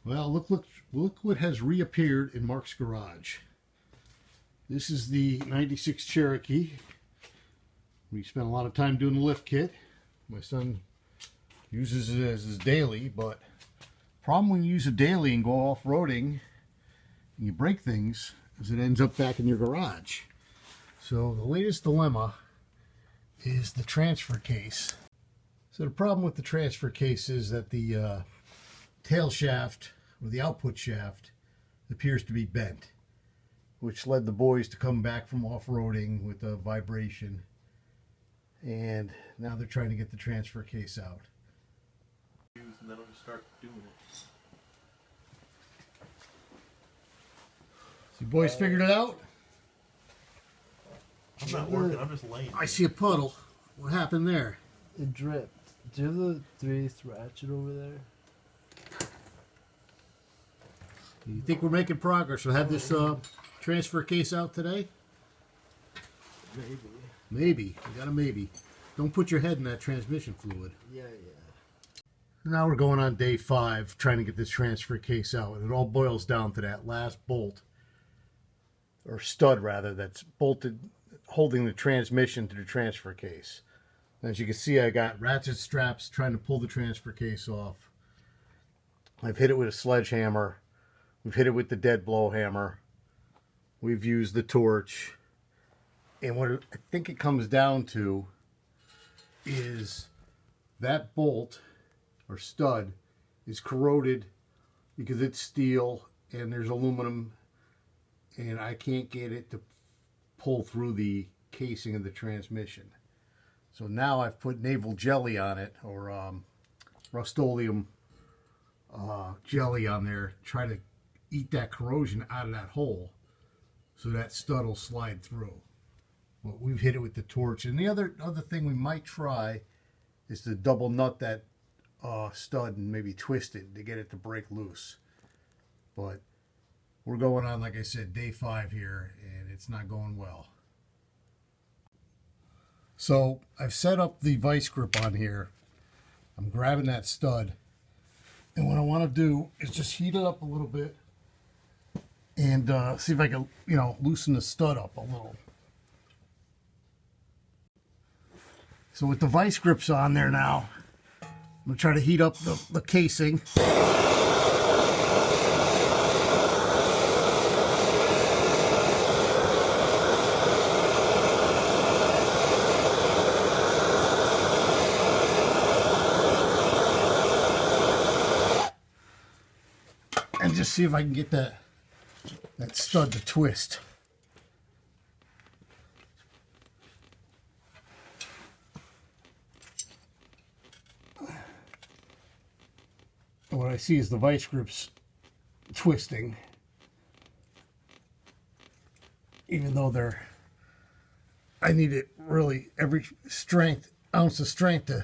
Well, look what has reappeared in Mark's garage. This is the 96 Cherokee. We spent a lot of time doing the lift kit. My son uses it as his daily, but problem when you use a daily and go off-roading and you break things is it ends up back in your garage. So the latest dilemma is the transfer case. So the problem with the transfer case is that the tail shaft or the output shaft appears to be bent, which led the boys to come back from off-roading with a vibration, and now they're trying to get the transfer case out. And then I'll just start doing it. So you boys figured it out? I'm not working, I'm just laying. I see a puddle. What happened there? It dripped. Do you have the 3/8 ratchet over there? You think we're making progress? We'll have this transfer case out today? Maybe. Maybe. We got a maybe. Don't put your head in that transmission fluid. Yeah. Now we're going on day 5 trying to get this transfer case out. And it all boils down to that last bolt, or stud rather, that's bolted, holding the transmission to the transfer case. As you can see, I got ratchet straps trying to pull the transfer case off. I've hit it with a sledgehammer. We've hit it with the dead blow hammer. We've used the torch. And what I think it comes down to is that bolt or stud is corroded because it's steel and there's aluminum, and I can't get it to pull through the casing of the transmission. So now I've put naval jelly on it, or Rust-Oleum jelly on there, try to eat that corrosion out of that hole so that stud will slide through. But we've hit it with the torch. And the other thing we might try is to double nut that stud and maybe twist it to get it to break loose. But we're going on, like I said, day 5 here, and it's not going well. So I've set up the vice grip on here. I'm grabbing that stud, and what I want to do is just heat it up a little bit and see if I can, loosen the stud up a little. So with the vice grips on there now, I'm going to try to heat up the casing. And just see if I can get that stud to twist. And what I see is the vice grips twisting, even though I need it really every ounce of strength to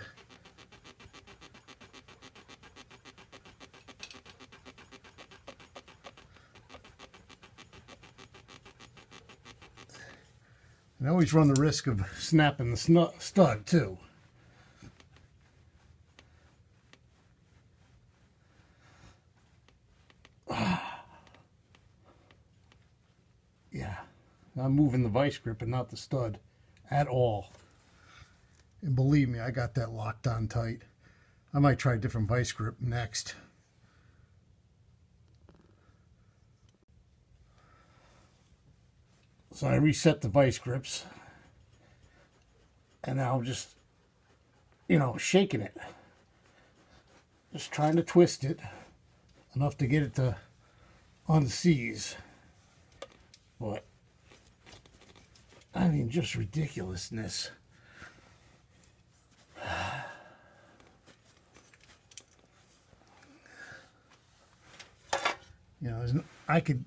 I always run the risk of snapping the stud too. Yeah, I'm moving the vice grip and not the stud at all. And believe me, I got that locked on tight. I might try a different vice grip next. So I reset the vice grips, and now I'm just, shaking it. Just trying to twist it enough to get it to unseize. But, I mean, just ridiculousness. I could...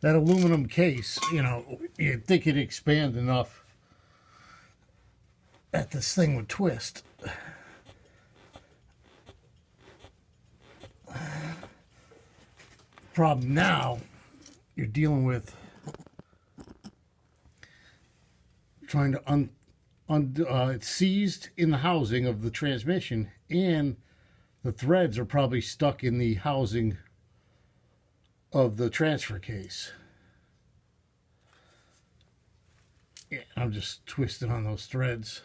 that aluminum case, you know, you'd think it'd expand enough that this thing would twist. Problem now, you're dealing with trying to it's seized in the housing of the transmission, and the threads are probably stuck in the housing of the transfer case. Yeah, I'm just twisting on those threads.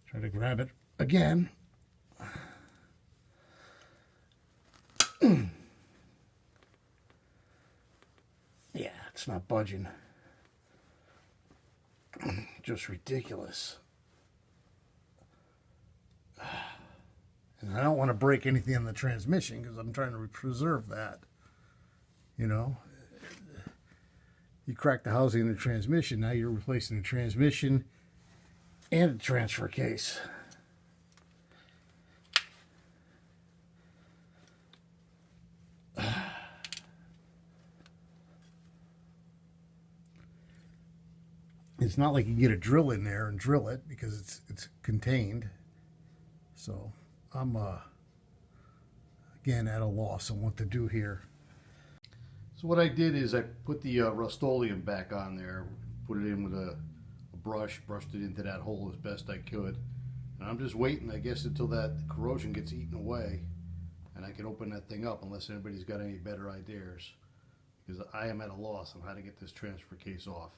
Try to grab it again. Yeah, it's not budging. Just ridiculous. And I don't want to break anything in the transmission because I'm trying to preserve that. You know, you crack the housing in the transmission, now you're replacing the transmission and a transfer case. It's not like you can get a drill in there and drill it because it's contained. So I'm again at a loss on what to do here. So what I did is I put the Rust-Oleum back on there, put it in with a brush, brushed it into that hole as best I could. And I'm just waiting, I guess, until that corrosion gets eaten away and I can open that thing up, unless anybody's got any better ideas, because I am at a loss on how to get this transfer case off.